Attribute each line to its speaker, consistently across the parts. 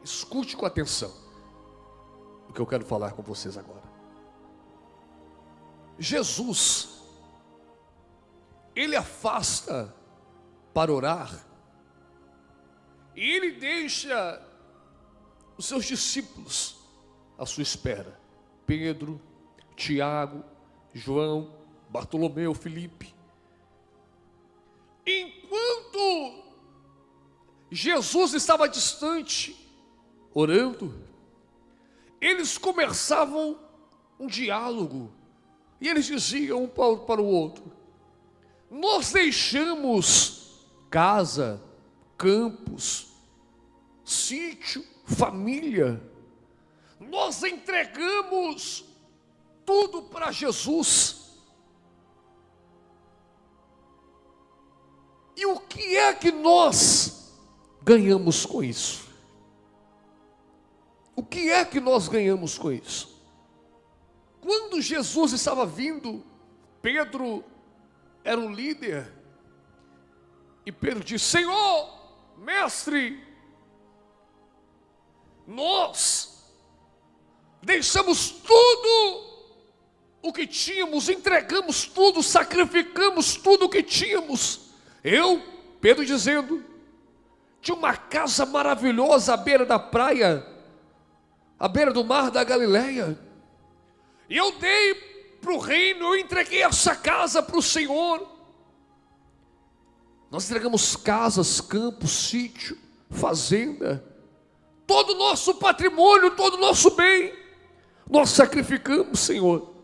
Speaker 1: Escute com atenção o que eu quero falar com vocês agora. Jesus, ele afasta para orar, e ele deixa os seus discípulos à sua espera. Pedro, Tiago, João, Bartolomeu, Filipe. Enquanto Jesus estava distante, orando, eles começavam um diálogo, e eles diziam um para o outro: nós deixamos casa, campos, sítio, família, nós entregamos tudo para Jesus. E o que é que nós ganhamos com isso? O que é que nós ganhamos com isso? Quando Jesus estava vindo, Pedro era o líder, e Pedro disse: Senhor, mestre, nós deixamos tudo o que tínhamos, entregamos tudo, sacrificamos tudo o que tínhamos. Eu, Pedro dizendo, tinha uma casa maravilhosa à beira da praia, à beira do mar da Galileia, e eu dei para o reino, eu entreguei essa casa para o Senhor. Nós entregamos casas, campos, sítio, fazenda, todo o nosso patrimônio, todo o nosso bem, nós sacrificamos, Senhor.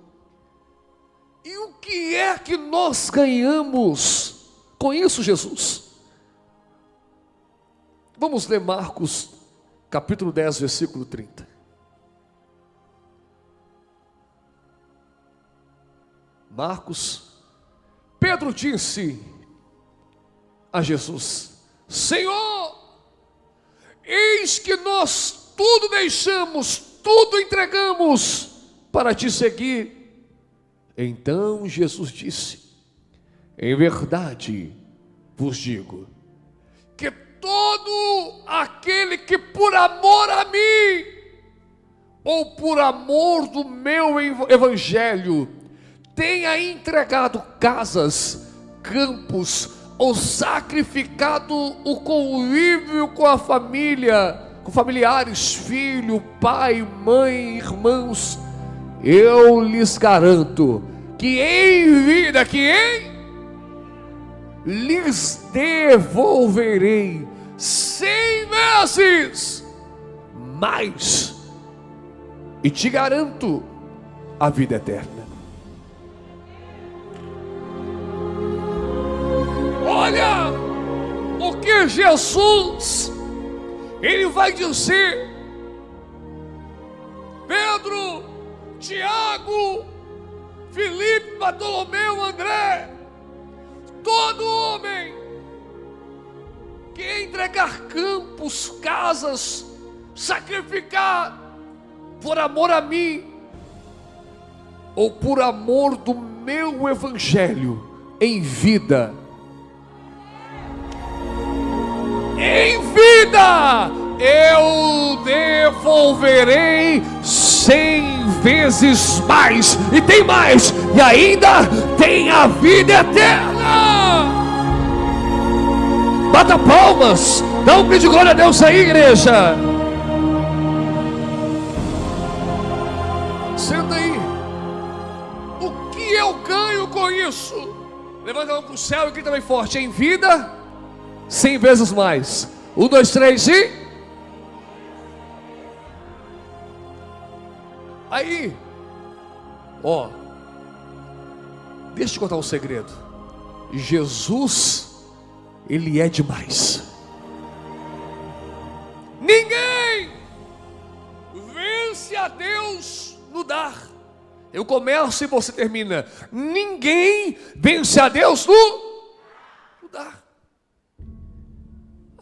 Speaker 1: E o que é que nós ganhamos com isso, Jesus? Vamos ler Marcos, capítulo 10, versículo 30. Marcos, Pedro disse a Jesus: Senhor, eis que nós tudo deixamos, tudo entregamos para te seguir. Então Jesus disse: em verdade vos digo, que todo aquele que por amor a mim, ou por amor do meu evangelho, tenha entregado casas, campos, ou sacrificado o convívio com a família, com familiares, filho, pai, mãe, irmãos, eu lhes garanto que em vida, lhes devolverei 100 vezes mais, e te garanto a vida eterna. Olha o que Jesus, ele vai dizer: Pedro, Tiago, Filipe, Bartolomeu, André, todo homem que entregar campos, casas, sacrificar por amor a mim, ou por amor do meu evangelho, em vida, eu devolverei 100 vezes mais, e tem mais, e ainda tem a vida eterna. Bata palmas, dá um grito de glória a Deus aí, igreja. Senta aí. O que eu ganho com isso? Levanta a mão para o céu e grita bem forte: em vida, 100 vezes mais. 1, 2, 3 e... Aí, ó, deixa eu te contar um segredo. Jesus, ele é demais. Ninguém vence a Deus no dar. Eu começo e você termina. Ninguém vence a Deus no dar.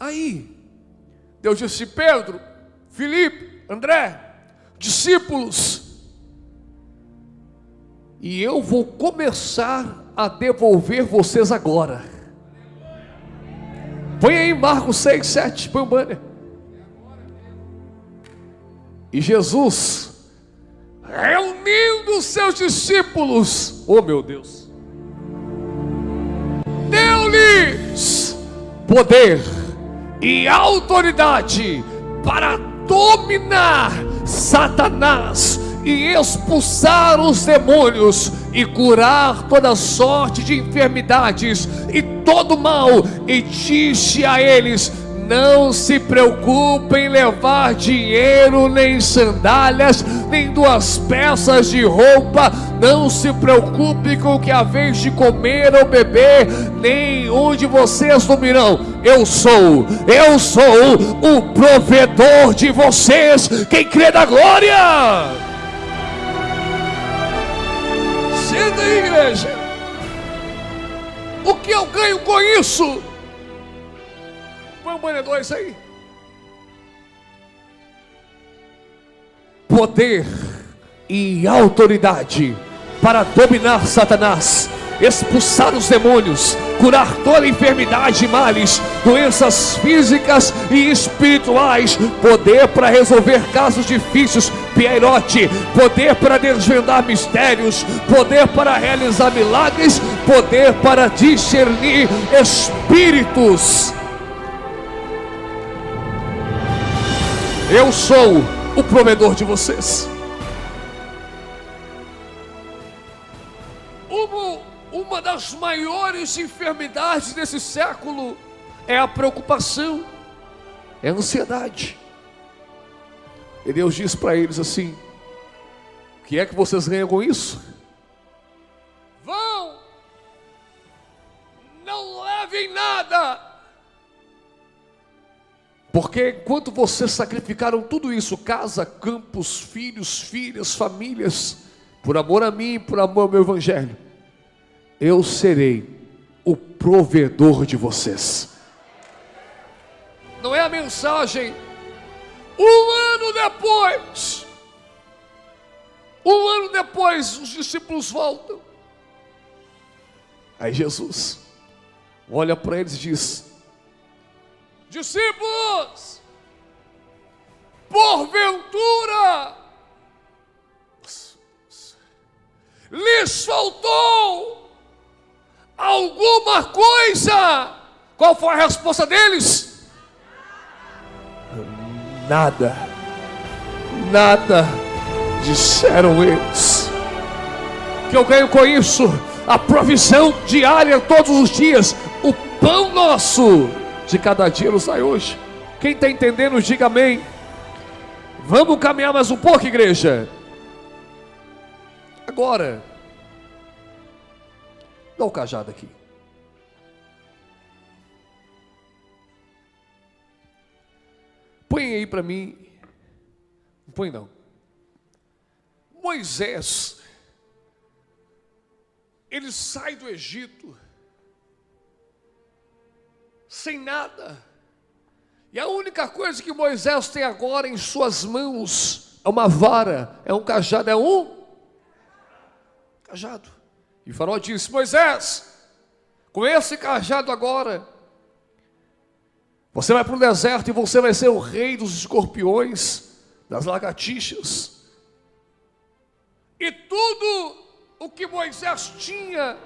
Speaker 1: Aí, Deus disse: Pedro, Filipe, André, discípulos, e eu vou começar a devolver vocês agora. Põe aí Marcos 6, 7, põe o banner. E Jesus, reunindo os seus discípulos, oh meu Deus, deu-lhes poder e autoridade para dominar Satanás e expulsar os demônios e curar toda sorte de enfermidades e todo mal, e disse a eles: não se preocupem em levar dinheiro, nem sandálias, nem 2 peças de roupa. Não se preocupe com o que há vez de comer ou beber, nem onde vocês dormirão. Eu sou o provedor de vocês. Quem crê na glória? Senta aí, igreja. O que eu ganho com isso? Põe um banner isso aí. Poder e autoridade para dominar Satanás, expulsar os demônios, curar toda enfermidade e males, doenças físicas e espirituais, poder para resolver casos difíceis, Pierote, poder para desvendar mistérios, poder para realizar milagres, poder para discernir espíritos. Eu sou o provedor de vocês. Uma das maiores enfermidades desse século é a preocupação, é a ansiedade. E Deus diz para eles assim: o que é que vocês ganham com isso? Vão, não levem nada, porque enquanto vocês sacrificaram tudo isso, casa, campos, filhos, filhas, famílias, por amor a mim, por amor ao meu evangelho, eu serei o provedor de vocês. Não é a mensagem. Um ano depois, os discípulos voltam. Aí Jesus olha para eles e diz: discípulos, porventura lhes faltou alguma coisa? Qual foi a resposta deles? Nada, disseram eles. O que eu ganho com isso? A provisão diária todos os dias, o pão nosso de cada dia nos dai hoje. Quem está entendendo, diga amém. Vamos caminhar mais um pouco, igreja. Agora, dá o cajado aqui. Põe aí para mim. Não põe não. Moisés, ele sai do Egito sem nada, e a única coisa que Moisés tem agora em suas mãos é uma vara, é um cajado, é um cajado. E o faraó disse: Moisés, com esse cajado agora, você vai para o deserto e você vai ser o rei dos escorpiões, das lagartixas. E tudo o que Moisés tinha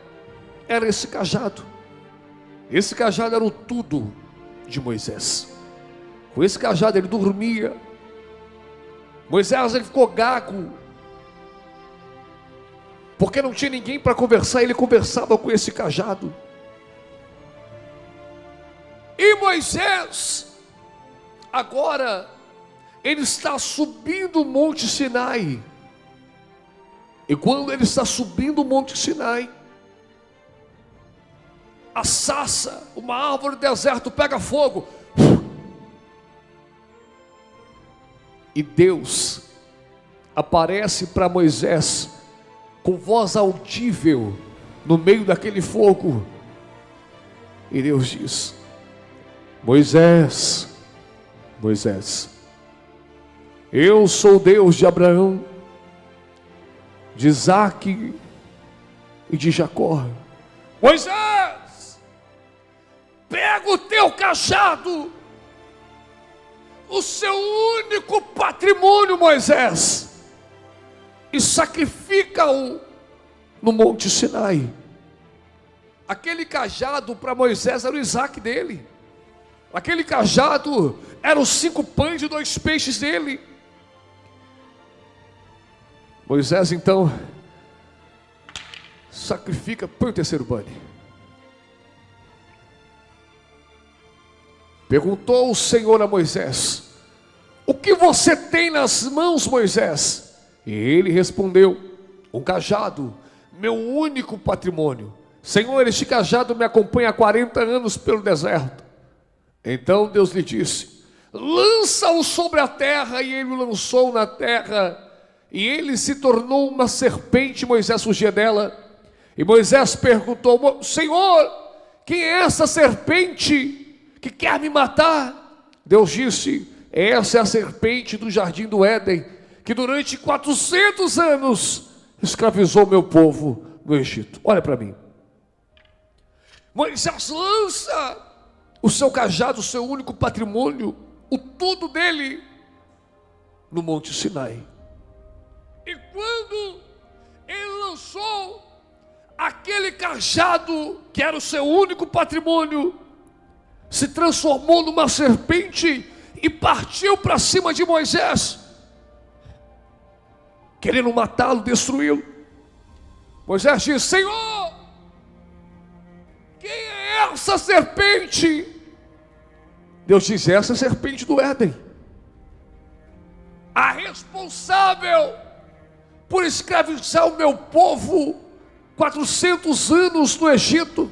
Speaker 1: era esse cajado. Esse cajado era o tudo de Moisés. Com esse cajado ele dormia. Moisés, ele ficou gago, porque não tinha ninguém para conversar. Ele conversava com esse cajado. E Moisés, agora, ele está subindo o Monte Sinai. E quando ele está subindo o Monte Sinai, a sarça, uma árvore do deserto, pega fogo. E Deus aparece para Moisés com voz audível no meio daquele fogo. E Deus diz: Moisés, Moisés, eu sou o Deus de Abraão, de Isaque e de Jacó. Moisés, pega o teu cajado, o seu único patrimônio, Moisés, e sacrifica-o no Monte Sinai. Aquele cajado para Moisés era o Isaac dele. Aquele cajado eram os 5 pães e 2 peixes dele. Moisés então sacrifica, põe o terceiro bane. Perguntou o Senhor a Moisés: o que você tem nas mãos, Moisés? E ele respondeu: um cajado, meu único patrimônio. Senhor, este cajado me acompanha há 40 anos pelo deserto. Então Deus lhe disse: lança-o sobre a terra. E ele o lançou na terra, e ele se tornou uma serpente. Moisés fugia dela. E Moisés perguntou: Senhor, quem é essa serpente que quer me matar? Deus disse: essa é a serpente do jardim do Éden, que durante 400 anos escravizou meu povo no Egito. Olha para mim. Moisés lança o seu cajado, o seu único patrimônio, o tudo dele, no Monte Sinai. E quando ele lançou aquele cajado, que era o seu único patrimônio, se transformou numa serpente e partiu para cima de Moisés, querendo matá-lo, destruí-lo. Moisés diz: Senhor, quem é essa serpente? Deus diz: essa é a serpente do Éden, a responsável por escravizar o meu povo 400 anos no Egito.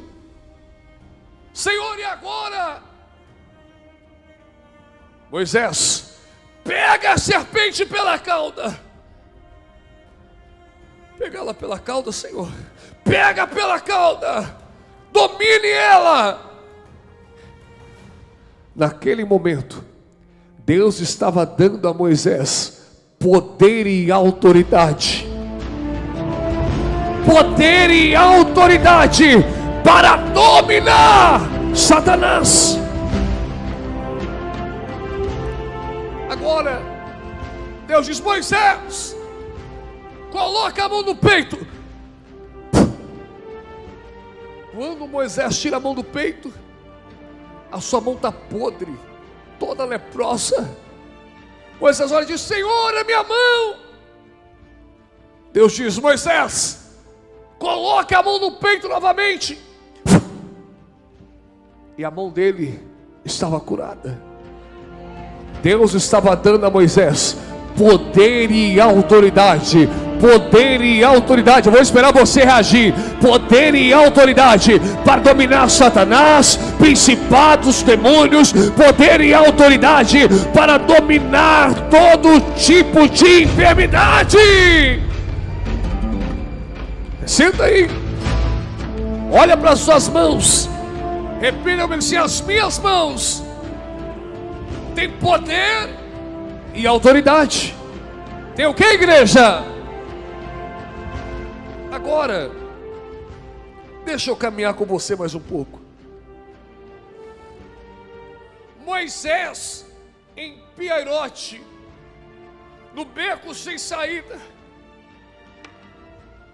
Speaker 1: Senhor, e agora? Moisés, pega a serpente pela cauda. Pega ela pela cauda, Senhor. Pega pela cauda. Domine ela. Naquele momento, Deus estava dando a Moisés poder e autoridade. Poder e autoridade para dominar Satanás. Agora, Deus diz: Moisés, coloca a mão no peito. Quando Moisés tira a mão do peito, a sua mão está podre, toda leprosa. Moisés olha e diz: Senhor, é minha mão. Deus diz: Moisés, coloque a mão no peito novamente. E a mão dele estava curada. Deus estava dando a Moisés poder e autoridade. Poder e autoridade. Eu vou esperar você reagir. Poder e autoridade para dominar Satanás, principados, demônios. Poder e autoridade para dominar todo tipo de enfermidade. Senta aí. Olha para as suas mãos. Repita assim: as minhas mãos têm poder e autoridade. Tem o que, igreja? Agora, deixa eu caminhar com você mais um pouco. Moisés em Piairote, no beco sem saída,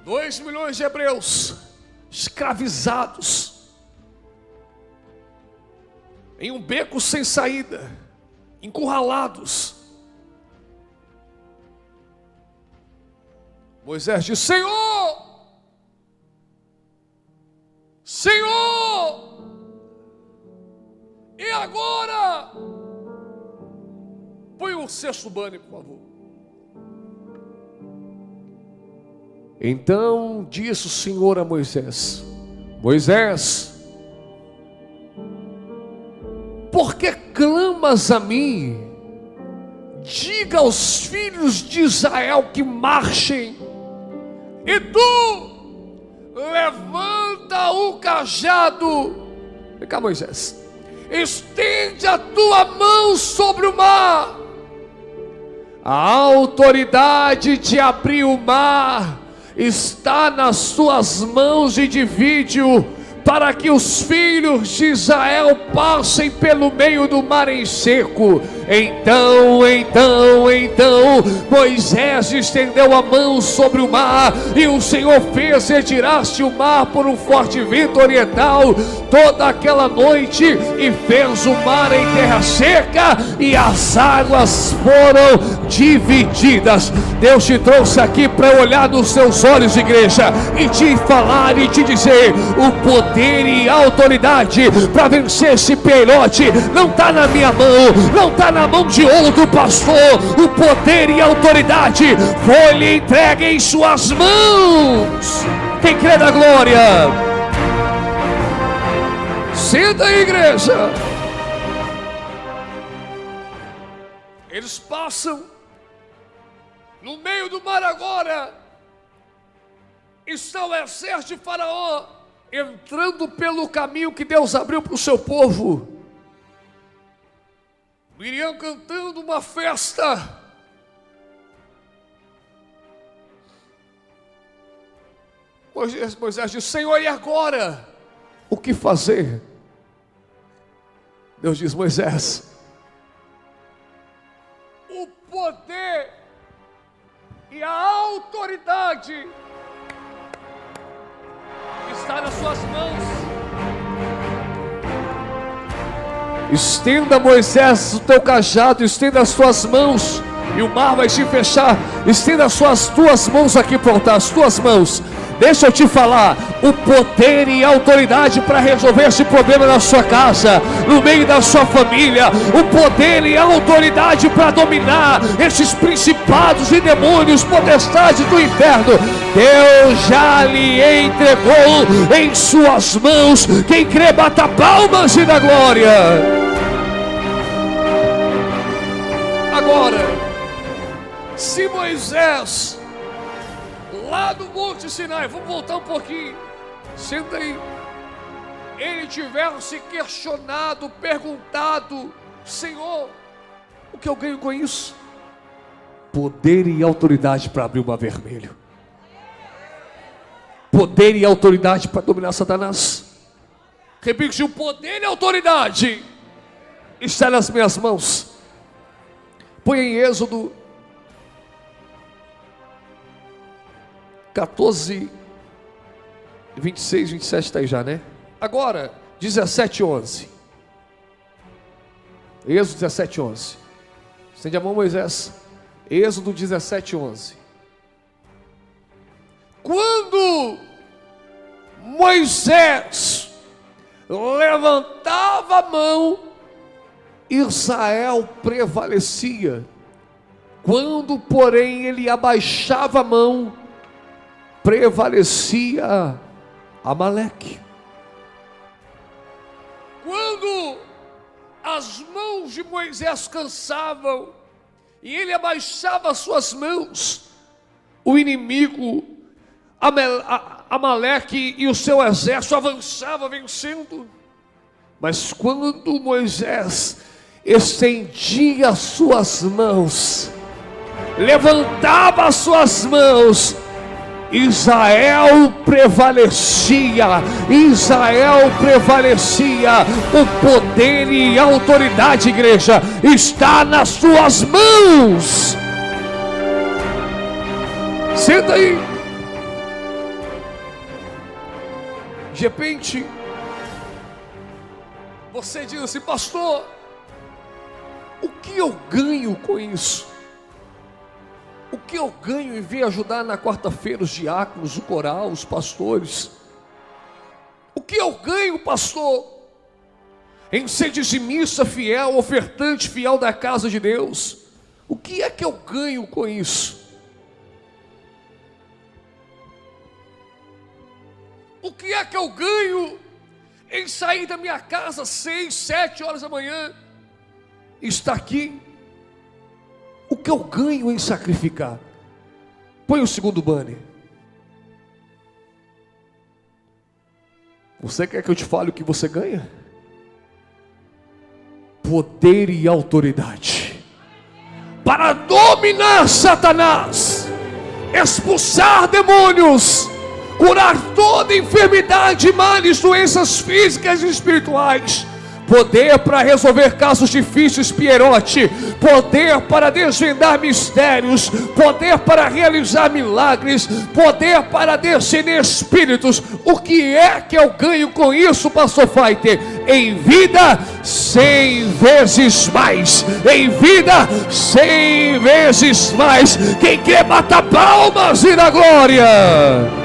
Speaker 1: 2 milhões de hebreus escravizados, em um beco sem saída, encurralados. Moisés diz: Senhor, Senhor, e agora? Põe o 6º bane, por favor. Então disse o Senhor a Moisés: Moisés, por que clamas a mim? Diga aos filhos de Israel que marchem. E tu levanta o cajado. Vem cá, Moisés. Estende a tua mão sobre o mar. A autoridade de abrir o mar está nas suas mãos, e divide-o para que os filhos de Israel passem pelo meio do mar em seco. Então Moisés estendeu a mão sobre o mar, e o Senhor fez retirar-se o mar por um forte vento oriental toda aquela noite, e fez o mar em terra seca, e as águas foram divididas. Deus te trouxe aqui para olhar nos seus olhos, igreja, e te falar e te dizer: o poder e a autoridade para vencer esse peiote não está na minha mão, não está na mão de outro pastor. O poder e a autoridade foi-lhe entregue em suas mãos. Quem crê na glória? Senta aí, igreja. Eles passam no meio do mar agora. Está o exército de Faraó entrando pelo caminho que Deus abriu para o seu povo. Miriam cantando uma festa. Moisés diz: Senhor, e agora? O que fazer? Deus diz: Moisés, o poder e a autoridade está nas suas mãos. Estenda, Moisés, o teu cajado, estenda as tuas mãos, e o mar vai te fechar. Estenda as tuas mãos aqui para o altar, as tuas mãos. Deixa eu te falar, o poder e a autoridade para resolver esse problema na sua casa, no meio da sua família, o poder e a autoridade para dominar esses principados e demônios, potestades do inferno, Deus já lhe entregou em suas mãos. Quem crê, bata palmas e dá glória. Agora, se Moisés, lá do Monte Sinai, vamos voltar um pouquinho, senta aí, ele tivesse questionado, perguntado: Senhor, o que eu ganho com isso? Poder e autoridade para abrir o mar vermelho, poder e autoridade para dominar Satanás. Repite: o poder e a autoridade está nas minhas mãos. Põe em Êxodo 14, 26, 27 está aí já, né? Agora, 17, 11. Êxodo 17, 11. Estende a mão, Moisés. Êxodo 17, 11. Quando Moisés levantava a mão, Israel prevalecia. Quando, porém, ele abaixava a mão, prevalecia Amaleque. Quando as mãos de Moisés cansavam e ele abaixava as suas mãos, o inimigo Amaleque e o seu exército avançava vencendo. Mas quando Moisés estendia as suas mãos, levantava as suas mãos, Israel prevalecia. Israel prevalecia. O poder e a autoridade, igreja, está nas suas mãos. Senta aí. De repente você diz assim: pastor, o que eu ganho com isso? O que eu ganho em vir ajudar na quarta-feira os diáconos, o coral, os pastores? O que eu ganho, pastor, em ser dizimista fiel, ofertante fiel da casa de Deus? O que é que eu ganho com isso? O que é que eu ganho em sair da minha casa 6, 7 horas da manhã e estar aqui? O que eu ganho em sacrificar? Põe o segundo banner. Você quer que eu te fale o que você ganha? Poder e autoridade para dominar Satanás, expulsar demônios, curar toda enfermidade, males, doenças físicas e espirituais. Poder para resolver casos difíceis, Pierote. Poder para desvendar mistérios. Poder para realizar milagres. Poder para discernir espíritos. O que é que eu ganho com isso, pastor Fighter? Em vida, 100 vezes mais. Em vida, 100 vezes mais. Quem quer, bata palmas e dá glória.